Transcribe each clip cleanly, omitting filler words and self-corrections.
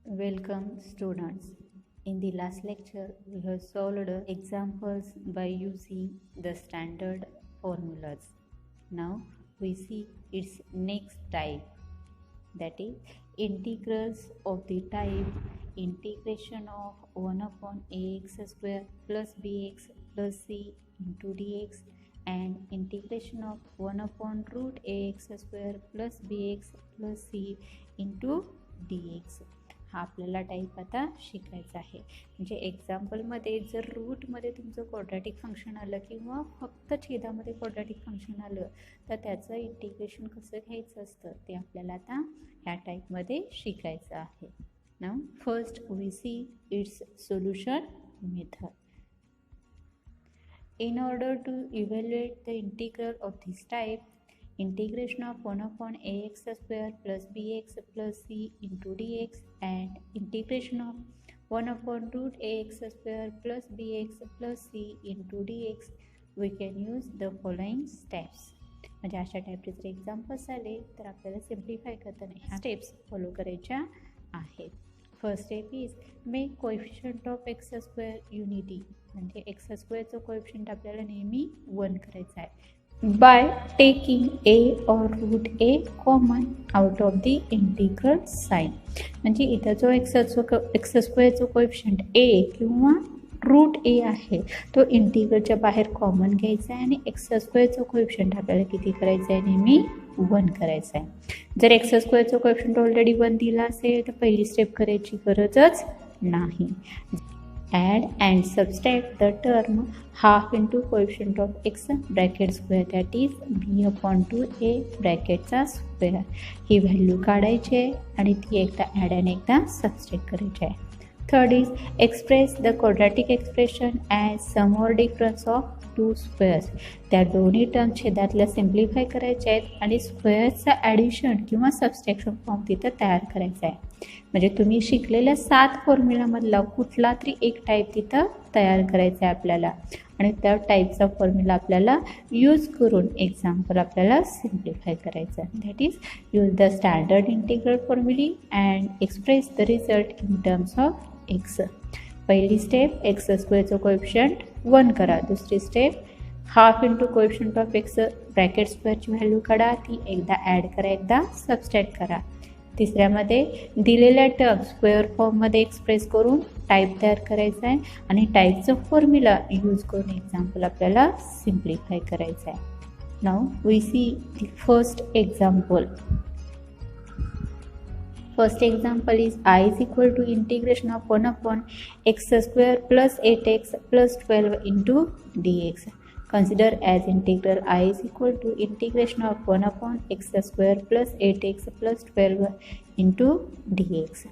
Welcome students. In the last lecture, we have solved examples by using the standard formulas. Now we see its next type, that is integrals of the type integration of 1 upon ax square plus bx plus c into dx and integration of 1 upon root ax square plus bx plus c into dx. हा आपल्याला type आता शिकायचा आहे. म्हणजे एक्झाम्पलमध्ये जर रूटमध्ये तुमचं quadratic function आलं किंवा फक्त छेदामध्ये क्वाड्रॅटिक फंक्शन आलं तर त्याचं इंटिग्रेशन कसं घ्यायचं असतं ते आपल्याला आता ह्या टाईपमध्ये शिकायचं आहे. Now first we see its solution method. In order to evaluate the integral of this type, integration of 1 upon ax square plus bx plus c into dx and integration of 1 upon root ax square plus bx plus c into dx, we can use the following steps. म्हणजे अशा टाईपचे जर examples आले तर आपल्याला simplify करताना ह्या steps follow करायच्या आहेत. First step is make coefficient of x square unity. म्हणजे एक्स स्क्वेअरचं कोएफिशियंट आपल्याला नेहमी 1 करायचं आहे by taking a or root a common out of the integral sign. म्हणजे इथं जो एक्स स्क्वेअरचं कोएफिशियंट ए किंवा रूट ए आहे तो इंटिग्रलच्या बाहेर कॉमन घ्यायचा आहे आणि एक्स स्क्वेअरचं कोएफिशियंट आपल्याला किती करायचं आहे, नेहमी 1 करायचं आहे. जर एक्स स्क्वेअरचं कोएफिशियंट ऑलरेडी 1 दिला असेल तर पहिली स्टेप करायची गरजच नाही. Add and subtract the term half into coefficient of x bracket square, that is b upon 2a ब्रॅकेटचा स्क्वेअर. ही व्हॅल्यू काढायची आहे आणि ती एकदा ॲड आणि एकदा सबस्ट्रॅक्ट करायची आहे. Third is express the quadratic expression as sum or difference of two squares. त्या दोन्ही टर्म छेदातल्या सिम्प्लिफाय करायच्या आहेत आणि स्क्वेअर्सचं ॲडिशन किंवा सबस्ट्रॅक्शन फॉर्म तिथं तयार करायचा आहे. म्हणजे तुम्ही शिकलेल्या 7 फॉर्म्युलामधला कुठला तरी एक टाईप तिथं तयार करायचा आहे आपल्याला आणि त्या टाईपचा फॉर्म्युला आपल्याला यूज करून एक्झाम्पल आपल्याला सिम्प्लिफाय करायचं आहे. That is use the standard integral formulae and express the result in terms of x. पहिली स्टेप एक्स स्क्वेअरचं कोएफिशियंट 1 करा. दुसरी step half into coefficient of x bracket स्क्वेअरची व्हॅल्यू काढा, ती एकदा ॲड करा, एकदा सबस्ट्रॅक्ट करा. तिसऱ्यामध्ये दिलेल्या टर्म स्क्वेअर फॉर्ममध्ये एक्सप्रेस करून टाईप तयार करायचा आहे आणि टाईपचं फॉर्म्युला यूज करून एक्झाम्पल आपल्याला सिम्प्लिफाय करायचं आहे. Now we see the first example. First example is I is equal to integration of 1 upon x square plus 8x plus 12 into dx. Consider as integral I is equal to integration of 1 upon x square plus 8x plus 12 into dx.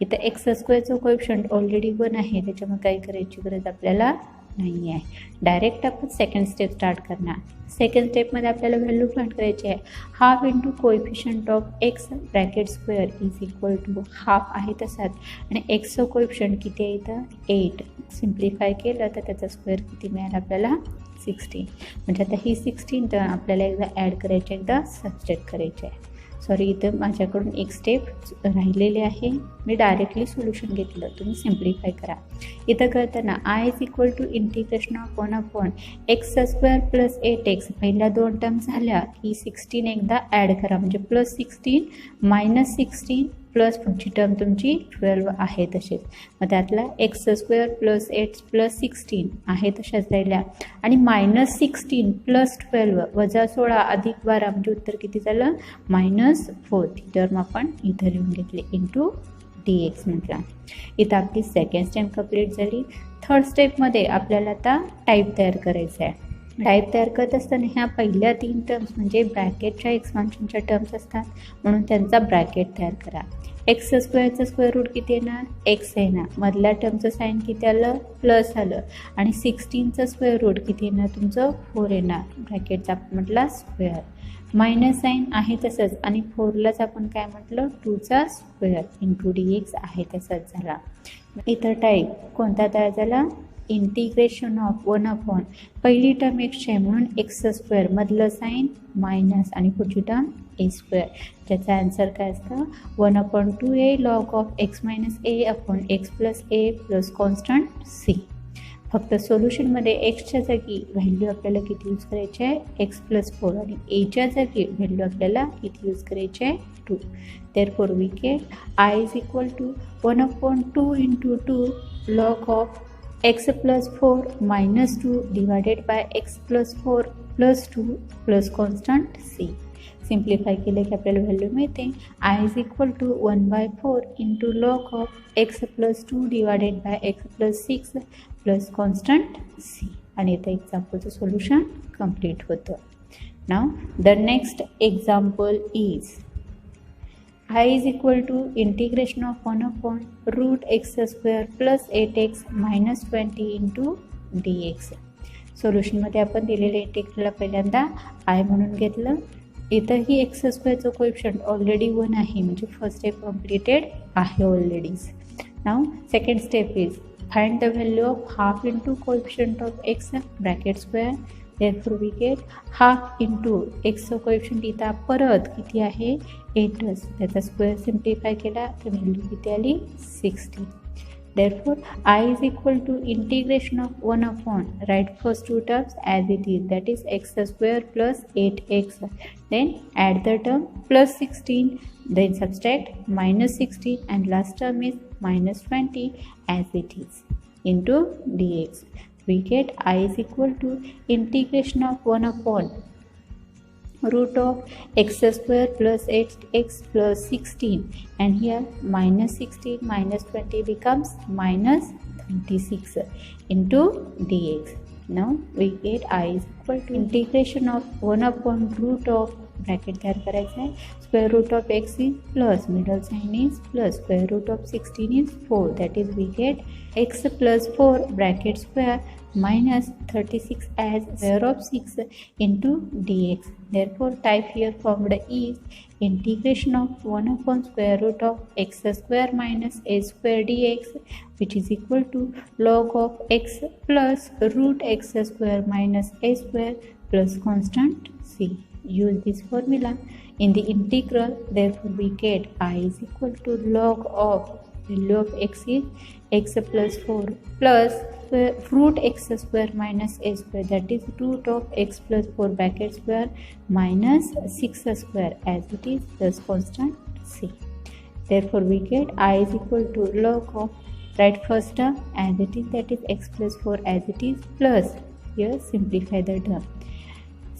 इथं x स्क्वेअरचं coefficient already 1 आहे, त्याच्यामुळे काही करायची गरज आपल्याला नाही आहे. डायरेक्ट आपण सेकंड स्टेप स्टार्ट करणार. सेकंड स्टेपमध्ये आपल्याला व्हॅल्यू फाइंड करायची आहे. Half into coefficient of x bracket square is equal to half आहे तसाच आणि एक्सचं कोएफिशियंट किती आहे इथं 8. सिम्प्लिफाय केलं तर त्याचा स्क्वेअर किती मिळाला आपल्याला 16. म्हणजे आता ही 16 तर आपल्याला एकदा ॲड करायची, एकदा सबस्ट्रॅक्ट करायची आहे. सॉरी इथं माझ्याकडून एक स्टेप राहिलेली आहे, मी डायरेक्टली सोल्युशन घेतलं, तुम्ही सिम्प्लिफाय करा. इथं करताना I is equal to integration of 1 upon x square plus 8x. पहिल्या 2 टर्म झाल्या की 16 एकदा ॲड करा, म्हणजे प्लस 16 मायनस 16 प्लस पुढची टर्म तुमची 12 आहे तसेच. मग त्यातला एक्स स्क्वेअर प्लस 8 प्लस 16 आहे तशाच राहिल्या आणि मायनस 16 प्लस 12 वजा 16 अधिक 12 म्हणजे उत्तर किती झालं -4. ती टर्म आपण इथं लिहून घेतली इंटू dx म्हटलं. इथं आपली सेकंड स्टेप कंप्लीट झाली. थर्ड स्टेपमध्ये आपल्याला आता टाईप तयार करायचं आहे. टाईप तयार करत असताना ह्या पहिल्या 3 टर्म्स म्हणजे ब्रॅकेटच्या एक्सपान्शनच्या टर्म्स असतात म्हणून त्यांचा ब्रॅकेट तयार करा. एक्स स्क्वेअरचं स्क्वेअर रूट किती येणार, एक्स येणार. मधल्या टर्मचं साईन किती आलं, प्लस आलं आणि 16चं स्क्वेअर रूट किती येणार तुमचं 4 येणार. ब्रॅकेटचा म्हटला स्क्वेअर, मायनस साईन आहे तसंच आणि 4लाच आपण काय म्हटलं 2चा स्क्वेअर इंटू dx आहे तसंच झाला. इथं टाईप कोणता तयार झाला, इंटिग्रेशन ऑफ 1 अपॉन पहिली टर्म एक्सची आहे म्हणून एक्स स्क्वेअर मधलं साईन मायनस आणि पुढची टर्म ए स्क्वेअर, ज्याचा आन्सर काय असतं 1/2a log of x minus a upon x plus a plus constant c. फक्त सोल्युशनमध्ये एक्सच्या जागी व्हॅल्यू आपल्याला किती यूज करायची आहे एक्स प्लस 4 आणि एच्या जागी व्हॅल्यू आपल्याला किती यूज करायची आहे 2. Therefore we get I is equal to 1/2 into 2 log of x plus 4 minus 2 divided by x plus 4 plus 2 plus constant c. Simplify केले की आपल्याला व्हॅल्यू मिळते I is equal to 1/4 into log of x plus 2 divided by x plus 6 plus constant c. आणि इथं एक्झाम्पलचं solution complete होतं. Now the next example is I is equal to integration of 1/√x² plus 8x minus 20 into dx. सोल्युशनमध्ये आपण दिलेले इंटिग्रलला पहिल्यांदा आय म्हणून घेतलं. इथंही x² कोएफिशियंट ऑलरेडी 1 आहे, म्हणजे फर्स्ट स्टेप कम्प्लिटेड आहे already. Now second step is find the value of half into coefficient of x bracket square. therefore we get half into एक्सचं कोएफिशियंट इथं परत किती आहे 8च, त्याचा स्क्वेअर सिम्प्लिफाय केला तर व्हॅल्यू किती आली 16. therefore I is equal to integration of 1 upon, write first two terms as it is, that is x square plus 8x, then add the term plus 16, then subtract minus 16 and last term is minus 20 as it is into dx. We get I is equal to integration of 1/√of x² plus 8x plus 16, and here minus 16 minus 20 becomes minus 36 into dx. Now we get I is equal to integration of 1/√of bracket तयार करायचं आहे square root of x is plus middle sign is plus square root of 16 is 4, that is we get x plus 4 bracket square minus 36 as square of 6 into dx. Therefore type here formed is integration of 1/√of x² minus a square dx, which is equal to log of x plus root x² minus a square plus constant c. Use this formula in the integral. Therefore we get I is equal to log of value of x is x plus 4 plus root x² minus a square, that is root of x plus 4 bracket square minus 6 square as it is plus constant c. Therefore we get I is equal to log of, write first term as it is, that is x plus 4 as it is, plus here simplify the term.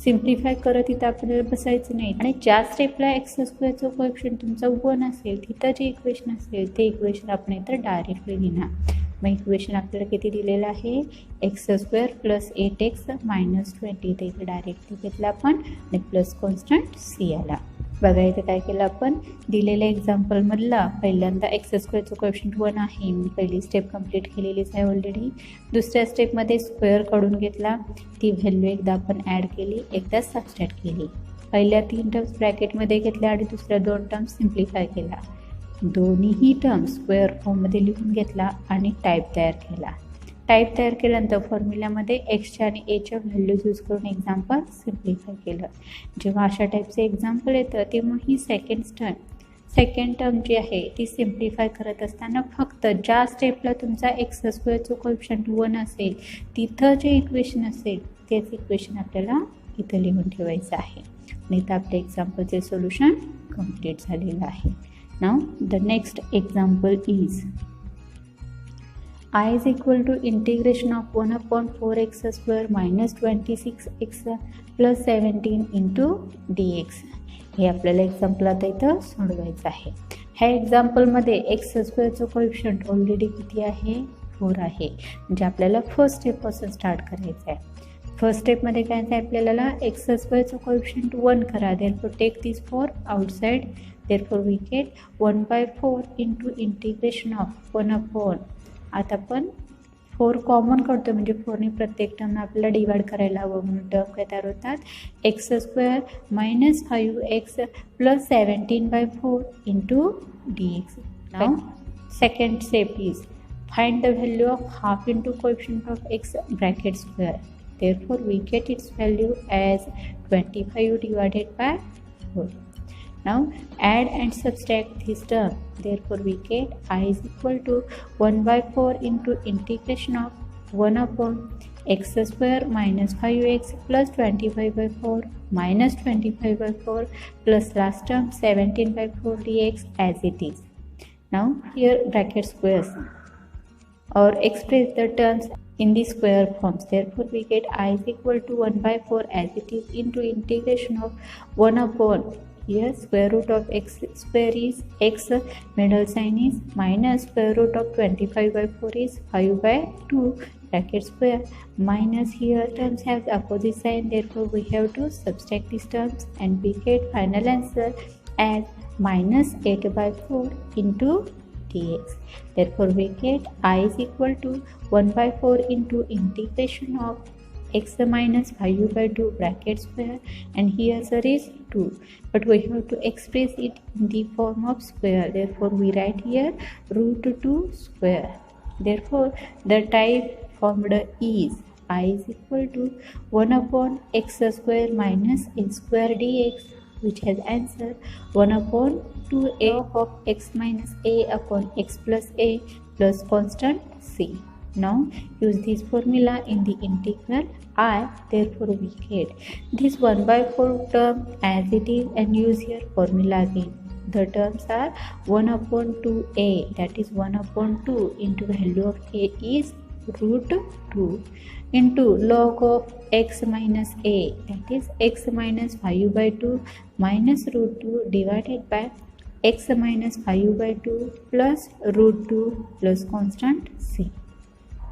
Simplify करत इथं आपल्याला बसायचं नाही, आणि ज्या स्टेपला x² coefficient तुमचा 1 असेल तिथं जे इक्वेशन असेल ते इक्वेशन आपण इथं डायरेक्टली लिहिणार. मग इक्वेशन आपल्याला किती दिलेलं आहे x² प्लस 8x मायनस 20, ते इथं डायरेक्टली घेतलं आपण आणि प्लस कॉन्स्टंट सी आला. बघा इथं काय केलं आपण दिलेल्या एक्झाम्पलमधला पहिल्यांदा x² कोएफिशियंट 1 आहे, मी पहिली स्टेप कंप्लीट केलेलीच आहे ऑलरेडी. दुसऱ्या स्टेपमध्ये स्क्वेअर काढून घेतला, ती व्हॅल्यू एकदा आपण ॲड केली, एकदा सबस्ट्रॅक्ट केली. पहिल्या 3 टर्म्स ब्रॅकेटमध्ये घेतल्या आणि दुसऱ्या 2 टर्म्स सिम्प्लिफाय केला. दोन्हीही टर्म्स स्क्वेअर फॉर्ममध्ये लिहून घेतला आणि टाईप तयार केला. टाईप तयार केल्यानंतर फॉर्म्युल्यामध्ये एक्सच्या आणि एच्या व्हॅल्यूज यूज करून एक्झाम्पल सिम्प्लिफाय केलं. जेव्हा अशा टाईपचं एक्झाम्पल येतं तेव्हा ही सेकंड टर्म जी आहे ती सिम्प्लिफाय करत असताना फक्त ज्या स्टेपला तुमचा x² कोएफिशियंट 1 असेल तिथं जे इक्वेशन असेल तेच इक्वेशन आपल्याला इथं लिहून ठेवायचं आहे. आणि इथं आपल्या एक्झाम्पलचे सोल्युशन कंप्लीट झालेलं आहे. नाव the next example is I is equal to integration of 1/4x² minus 26x plus 17 into dx. हे आपल्याला एक्झाम्पल आता इथं सोडवायचं आहे. ह्या एक्झाम्पलमध्ये x² कोएफिशियंट ऑलरेडी किती आहे 4 आहे, म्हणजे आपल्याला फर्स्ट स्टेपपासून स्टार्ट करायचं आहे. फर्स्ट स्टेपमध्ये काय आहे आपल्याला x² कोएफिशियंट 1 करा, therefore take this 4 outside. therefore we get 1/4 into integration of 1/, आता आपण 4 कॉमन करतो म्हणजे 4ने प्रत्येक टर्मला आपल्याला डिवाइड करायला हवं, म्हणून टर्म काय तयार होतात x² minus 5x plus 17/4 into dx. Now second step is find the value of half into coefficient of x bracket square. Therefore we get its value as 25 divided by 4. Now add and subtract this term. Therefore we get I is equal to 1 by 4 into integration of 1 upon x square minus 5x plus 25 by 4 minus 25 by 4 plus last term 17 by 4 dx as it is. Now here bracket squares or express the terms in the square forms. Therefore we get I is equal to 1 by 4 as it is into integration of 1 upon here square root of x square is x, middle sign is minus square root of 25 by 4 is 5 by 2 bracket square minus here terms have the opposite sign, therefore we have to subtract these terms and we get final answer as minus 8 by 4 into dx. Therefore we get I is equal to 1 by 4 into integration of x minus 5 by 2 bracket square and here there is 2, but we have to express it in the form of square, therefore we write here root 2 square. Therefore the type formed is I is equal to 1 upon x square minus a square dx, which has answer 1 upon 2a of x minus a upon x plus a plus constant c. Now use this formula in the integral I, therefore we get this 1 by 4 term as it is and use here formula again. The terms are 1 upon 2a, that is 1 upon 2 into value of a is root 2 into log of x minus a, that is x minus 5 by 2 minus root 2 divided by x minus 5 by 2 plus root 2 plus constant c.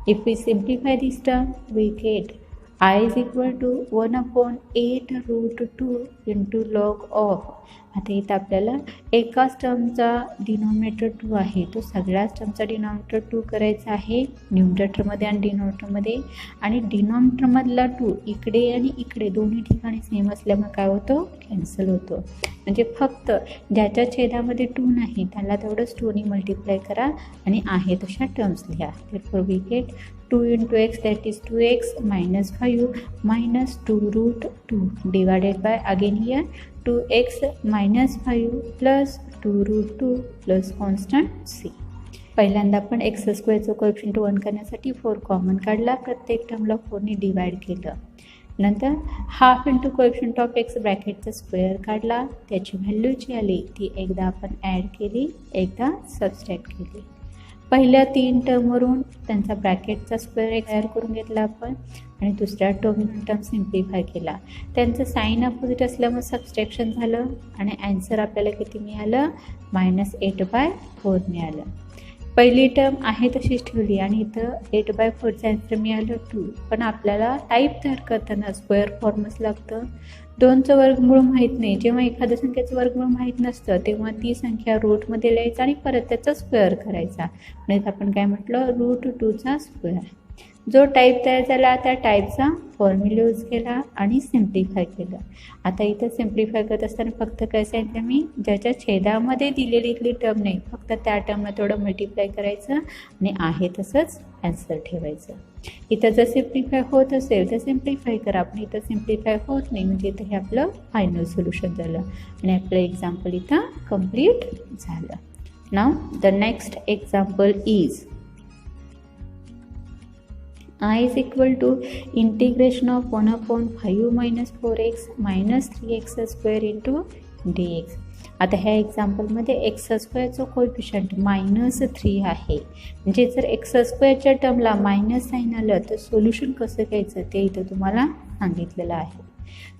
If we simplify this term, we get I is equal to 1 upon 8 root 2 into log of. आता इथं आपल्याला एकाच टर्मचा denominator 2 आहे, तो सगळ्याच टर्मचा denominator 2 करायचा आहे न्यूमरेटरमध्ये आणि डिनॉमिनेटरमध्ये, आणि डिनॉमिनेटरमधला 2 इकडे आणि इकडे दोन्ही ठिकाणी सेम असल्यामुळे काय होतं, कॅन्सल होतो. म्हणजे फक्त ज्याच्या छेदामध्ये 2 नाही त्याला तेवढंच 2ने मल्टिप्लाय करा आणि आहे तशा टर्म्स लिहा. therefore we get 2 into x, that is 2x minus 5 minus 2 root 2 divided by again here 2x minus 5 plus 2 root 2 plus constant c. पहिल्यांदा आपण एक्स स्क्वेअरचं कोएफिशियंट 1 करण्यासाठी 4 कॉमन काढला, प्रत्येक टर्मला 4ने डिवाइड केलं. नंतर half into coefficient of x ब्रॅकेटचा square काढला, त्याची व्हॅल्यू जी आली ती एकदा आपण ॲड केली, एकदा सबस्ट्रॅक्ट केली. पहिल्या 3 टर्मवरून त्यांचा ब्रॅकेटचा स्क्वेअर तयार करून घेतला आपण आणि दुसऱ्या टर्म सिम्प्लिफाय केला. त्यांचं साईन अपोजिट असल्यामुळे सबस्ट्रॅक्शन झालं आणि ॲन्सर आपल्याला किती मिळालं, -8/4 मिळालं. पहिली टर्म आहे तशीच ठेवली आणि इथं 8/4चं ॲन्सर मिळालं 2. पण आपल्याला टाईप तयार करताना स्क्वेअर फॉर्मच लागतं. 2चं वर्गमूळ माहीत नाही. जेव्हा एखाद्या संख्येचं वर्गमूळ माहीत नसतं तेव्हा ती संख्या रूटमध्ये लिहायचं आणि परत त्याचा स्क्वेअर करायचा. म्हणजे आपण काय म्हटलं, रूट 2चा स्क्वेअर. जो टाईप तयार झाला त्या टाईपचा फॉर्म्युला यूज केला आणि सिम्प्लिफाय केलं. आता इथं सिम्प्लिफाय करत असताना फक्त काय सांगितलं मी, ज्याच्या छेदामध्ये दिलेली इथली टर्म नाही, फक्त त्या टर्मला थोडं मल्टिप्लाय करायचं आणि आहे तसंच ॲन्सर ठेवायचं. इथं जर सिम्प्लिफाय होत असेल तर सिम्प्लिफाय करा, पण इथं सिम्प्लिफाय होत नाही म्हणजे इथं हे आपलं फायनल सोल्युशन झालं आणि आपलं एक्झाम्पल इथं कंप्लीट झालं. नाव the next example is I is equal to integration of 1 upon 5 minus 4x minus 3x square into dx. आता ह्या एक्झाम्पलमध्ये एक्स स्क्वेअरचं कोएफिशियंट -3 आहे. म्हणजे जर एक्स स्क्वेअरच्या टर्मला मायनस साईन आलं तर सोल्युशन कसं घ्यायचं ते इथं तुम्हाला सांगितलेलं आहे.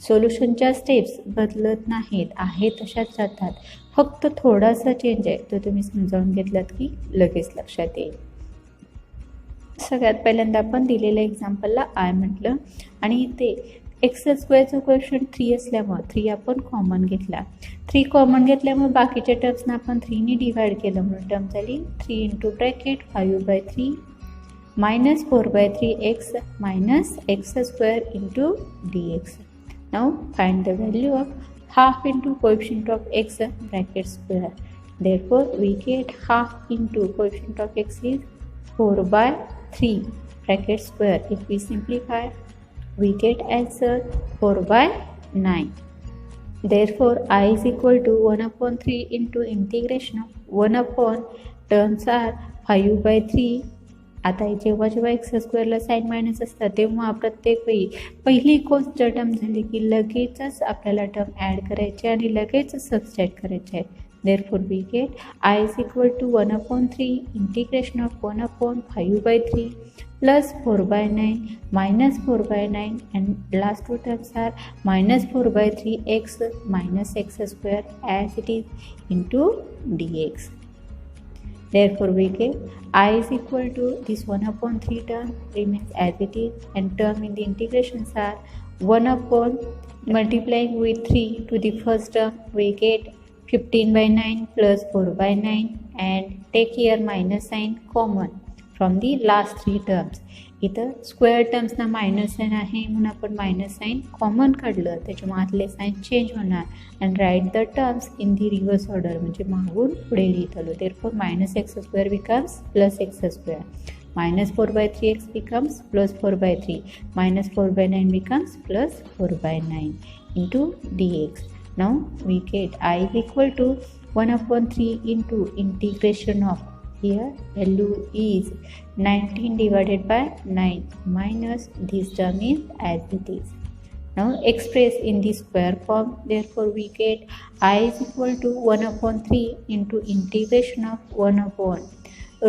सोल्युशनच्या स्टेप्स बदलत नाहीत, आहे तशाच राहतात, फक्त थोडासा चेंज आहे, तो तुम्ही समजावून घेतलात की लगेच लक्षात येईल. सगळ्यात पहिल्यांदा आपण दिलेल्या एक्झाम्पलला आय म्हटलं आणि इथे एक्स स्क्वेअरचं कोएफिशियंट 3 असल्यामुळे 3 आपण कॉमन घेतला. 3 कॉमन घेतल्यामुळे बाकीच्या टर्म्सना आपण 3ने डिवाइड केलं म्हणून टर्म झाली 3 into bracket 5/3 minus 4/3x minus x square into dx. Now find the value of half into coefficient of x bracket square. Therefore we get half into coefficient of x is 4/3 bracket square. If we simplify we get answer 4/9. Therefore, I is equal to 1 upon 3 into integration of 1 upon terms are 5 by 3. आता जेव्हा जेव्हा x स्क्वेअरला sign minus असतात तेव्हा प्रत्येक वेळी पहिली गोष्ट term झाली की लगेचच आपल्याला टर्म ॲड करायचे आणि लगेचच सबस्ट्रॅक्ट करायचे आहे. Therefore, we get I is equal to 1 upon 3 integration of 1 upon 5 by 3 plus 4 by 9 minus 4 by 9 and last two terms are minus 4 by 3x minus x square as it is into dx. Therefore, we get I is equal to this 1 upon 3 term remains as it is and term in the integrations are 1 upon multiplying with 3 to the first term we get 15 by 9 plus 4 by 9 and take here minus sign common from the last three terms. इथं square टर्म्सना minus sign आहे म्हणून आपण minus sign common काढलं त्याच्यामुळे आतले sign change होणार and write the terms in the reverse order म्हणजे मागून पुढे लिहित आलो. Therefore minus x square becomes plus x square minus 4 by 3x becomes plus 4 by 3 minus 4 by 9 becomes plus 4 by 9 into dx. Now we get I is equal to 1 upon 3 into integration of here value is 19 divided by 9 minus this term is as it is. Now express in the square form. Therefore we get I is equal to 1 upon 3 into integration of 1 upon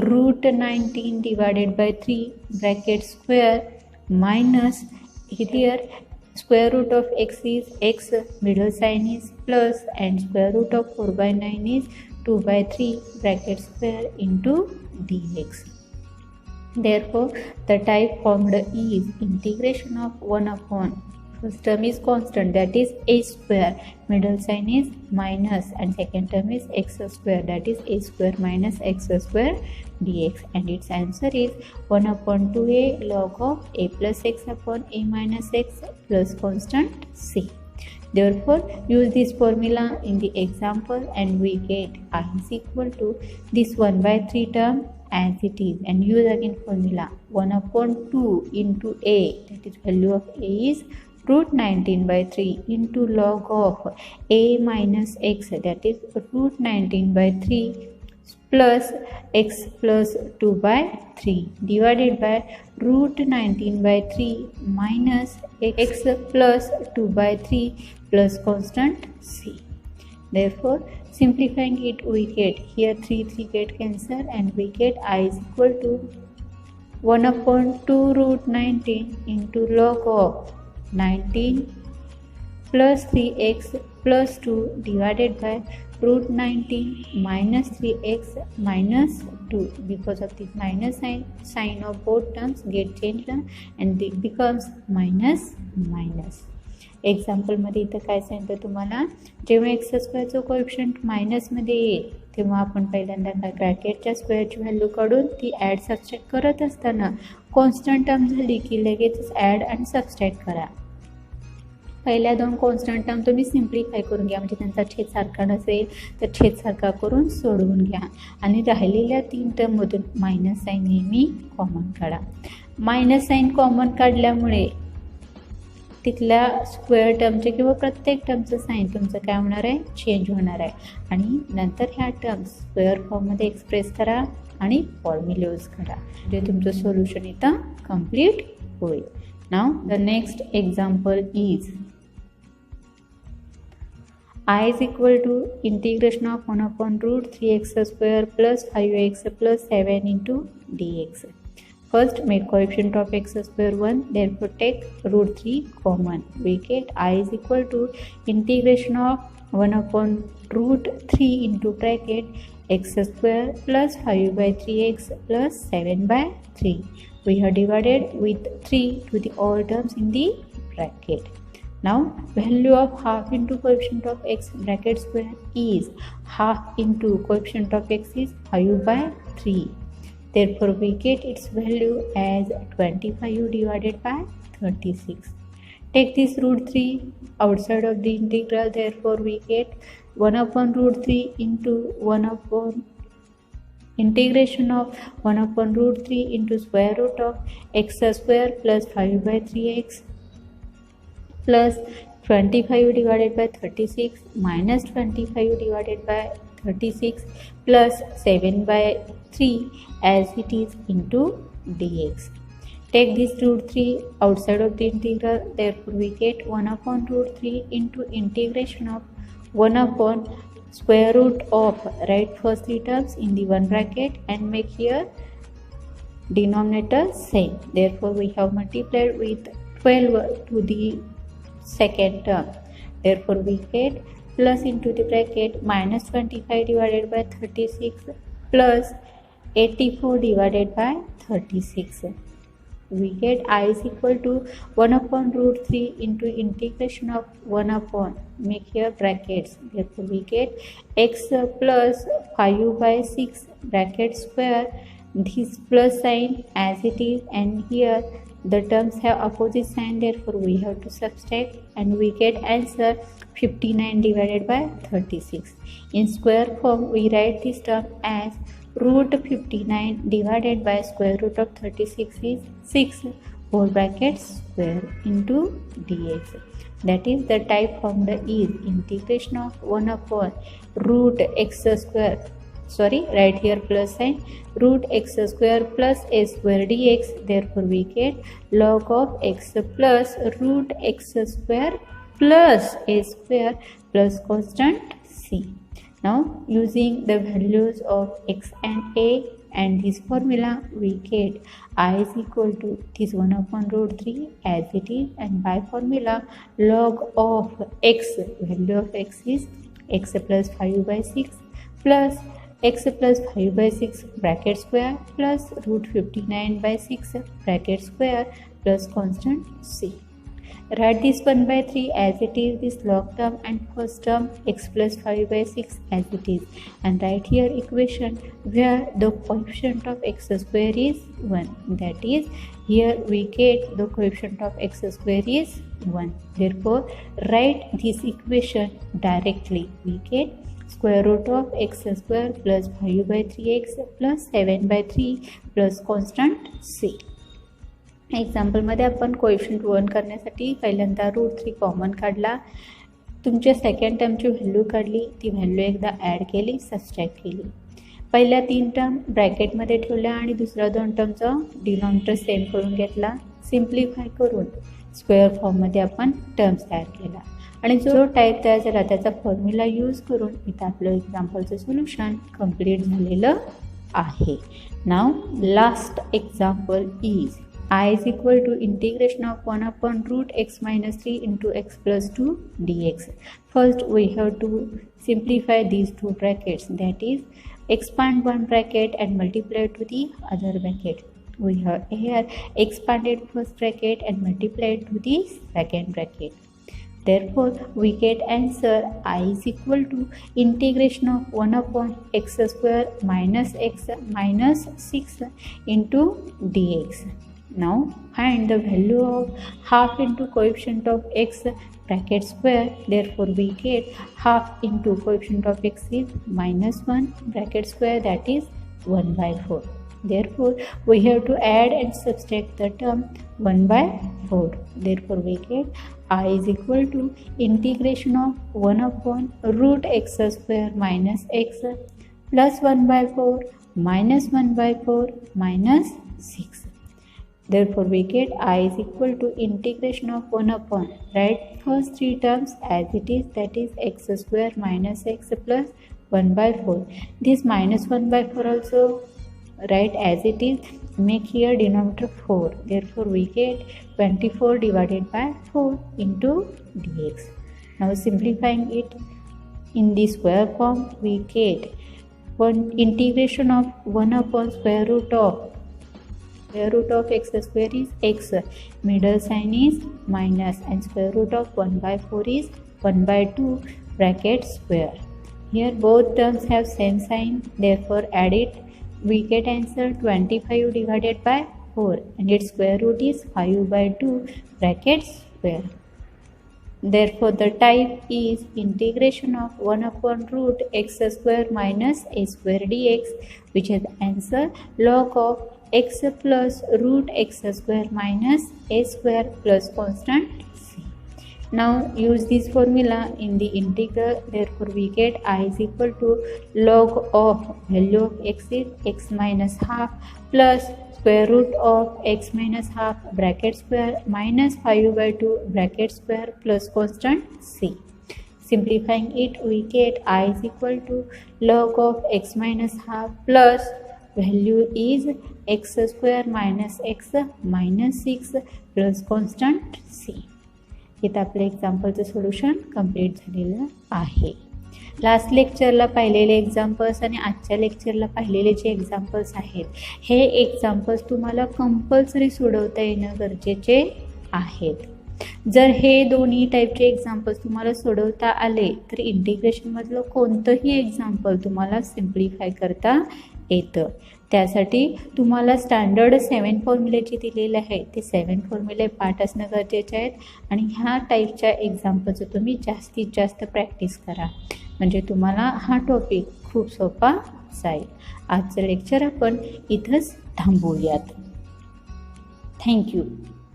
root 19 divided by 3 bracket square minus here square root of x is x, middle sign is plus and square root of 4 by 9 is 2 by 3 bracket square into dx. Therefore the type formed is integration of 1 upon first term is constant that is a square, middle sign is minus and second term is x square that is a square minus x square dx and its answer is 1 upon 2a log of a plus x upon a minus x plus constant c. Therefore use this formula in the example and we get I is equal to this 1 by 3 term as it is and use again formula 1 upon 2 into a that is value of a is root 19 by 3 into log of a minus x that is root 19 by 3 plus x plus 2 by 3 divided by root 19 by 3 minus x plus 2 by 3 plus constant c. Therefore simplifying it we get here 3 get cancelled and we get I is equal to 1 upon 2 root 19 into log of 19 plus 3x plus 2 divided by root 19 minus 3x minus 2 because of this minus sign of both terms get changed and it becomes minus minus. एक्झाम्पलमध्ये इथं काय सांगितलं तुम्हाला जेव्हा x स्क्वेअरचं coefficient मायनसमध्ये येईल तेव्हा आपण पहिल्यांदा काय ब्रॅकेटच्या स्क्वेअरची व्हॅल्यू काढून ती ॲड सबस्ट्रॅक्ट करत असताना कॉन्स्टंट टर्म झाली की लगेचच ॲड आणि सबस्ट्रॅक्ट करा. पहिल्या दोन कॉन्स्टंट टर्म तुम्ही सिम्प्लिफाय करून घ्या म्हणजे त्यांचा छेद सारखा नसेल तर छेद सारखा करून सोडवून घ्या आणि राहिलेल्या 3 टर्ममधून मायनस साईन नेहमी कॉमन काढा. मायनस साईन कॉमन काढल्यामुळे तिथल्या स्क्वेअर टर्मचे किंवा प्रत्येक टर्मचं साईन तुमचं काय होणार आहे चेंज होणार आहे आणि नंतर ह्या टर्म्स स्क्वेअर फॉर्ममध्ये एक्सप्रेस करा आणि फॉर्म्युला यूज करा म्हणजे तुमचं सोल्युशन इथं कंप्लीट होईल. नाव the next example is I is equal to integration of 1 upon root 3x square plus 5x plus 7 into dx. First make coefficient of x square 1, therefore take root 3 common. We get I is equal to integration of 1 upon root 3 into bracket x square plus 5 by 3x plus 7 by 3. We have divided with 3 to the all terms in the bracket. Now value of half into coefficient of x bracket square is half into coefficient of x is 5 by 3. Therefore we get its value as 25 divided by 36. Take this root 3 outside of the integral. Therefore we get 1 upon root 3 into 1 upon integration of 1 upon root 3 into square root of x square plus 5 by 3x plus 25 divided by 36 minus 25 divided by 36 plus 7 by 3 as it is into dx. Take this root 3 outside of the integral, therefore we get 1 upon root 3 into integration of 1 upon square root of, write first three terms in the one bracket and make here denominator same. Therefore we have multiplied with 12 to the second term. Therefore we get plus into the bracket minus 25 divided by 36 plus 84 divided by 36. We get I is equal to 1 upon root 3 into integration of 1 upon, make here brackets. Therefore we get x plus 5 by 6 bracket square, this plus sign as it is, and here the terms have opposite sign, therefore we have to subtract and we get answer 59 divided by 36. In square form we write this term as root 59 divided by square root of 36 is 6 whole bracket square into dx. That is the type formed is integration of 1 upon root x square, right here plus sign, root x square plus a square dx. Therefore we get log of x plus root x square plus a square plus constant c. Now using the values of x and a and this formula we get I is equal to this 1 upon root 3 as it is, and by formula log of x, value of x is x plus 5 by 6 plus x plus 5 by 6 bracket square plus root 59 by 6 bracket square plus constant c. Write this 1 by 3 as it is, this log term, and first term x plus 5 by 6 as it is, and write here equation where the coefficient of x square is 1. That is, here we get the coefficient of x square is 1. Therefore write this equation directly. We get square root of x square plus 5 by 3x plus 7 by 3 plus constant c. एक्झाम्पलमध्ये आपण coefficient 1 करण्यासाठी पहिल्यांदा root 3 common काढला, तुमच्या second टर्मची value काढली, ती value एकदा add केली, subtract केली. पहिल्या 3 टर्म ब्रॅकेटमध्ये ठेवल्या आणि दुसऱ्या 2 टर्मचा डिनॉमिनेटर सेम करून घेतला. सिम्प्लिफाय करून स्क्वेअर फॉर्ममध्ये आपण टर्म्स तयार केला आणि जो टाईप तयार झाला त्याचा फॉर्म्युला यूज करून इथं आपलं एक्झाम्पलचं सोल्युशन कंप्लीट झालेलं आहे. Now last example is I is equal to integration of 1 upon root x minus 3 into x plus 2 dx. First we have to simplify these two brackets, that is expand one bracket and multiply to the other bracket. We have here expanded first bracket and multiplied to the second bracket. Therefore we get answer I is equal to integration of 1 upon x square minus x minus 6 into dx. Now find the value of half into coefficient of x bracket square. Therefore we get half into coefficient of x is minus 1 bracket square, that is 1 by 4. Therefore we have to add and subtract the term 1 by 4. Therefore we get I is equal to integration of 1 upon root x square minus x plus 1 by 4 minus 1 by 4 minus 6. Therefore we get I is equal to integration of 1 upon, write first 3 terms as it is, that is x square minus x plus 1 by 4. This minus 1 by 4 also write as it is, make here denominator 4. Therefore we get 24 divided by 4 into dx. Now simplifying it in the square form we get integration of 1 upon square root of x square is x, middle sign is minus, and square root of 1 by 4 is 1 by 2 bracket square. Here both terms have same sign, therefore add it. We get answer 25 divided by 4 and its square root is 5 by 2 bracket square. Therefore the type is integration of 1 upon root x square minus a square dx, which is answer log of x plus root x square minus a square plus constant c. Now use this formula in the integral. Therefore we get I is equal to log of value of x is x minus half plus square root of x minus half bracket square minus 5 by 2 bracket square plus constant c. Simplifying it, we get I is equal to log of x minus half plus value is x square minus x minus 6 plus constant c. इथं आपलं एक्झाम्पलचं solution complete झालेलं आहे. Last लेक्चरला पाहिलेले examples आणि आजच्या लेक्चरला पाहिलेले जे examples आहेत हे examples तुम्हाला कंपल्सरी सोडवता येणं गरजेचे आहेत. जर हे दोन्ही टाईपचे एक्झाम्पल्स तुम्हाला सोडवता आले तर इंटिग्रेशनमधलं कोणतंही एक्झाम्पल तुम्हाला सिम्प्लिफाय करता येतं. त्यासाठी तुम्हाला स्टँडर्ड 7 फॉर्म्युले जे दिलेले आहे ते 7 फॉर्म्युले पाठ असणं गरजेचे आहेत आणि ह्या टाईपच्या एक्झाम्पलचं तुम्ही जास्तीत जास्त प्रॅक्टिस करा म्हणजे तुम्हाला हा टॉपिक खूप सोपा जाईल. आजचं लेक्चर आपण इथंच थांबवूयात. थँक्यू.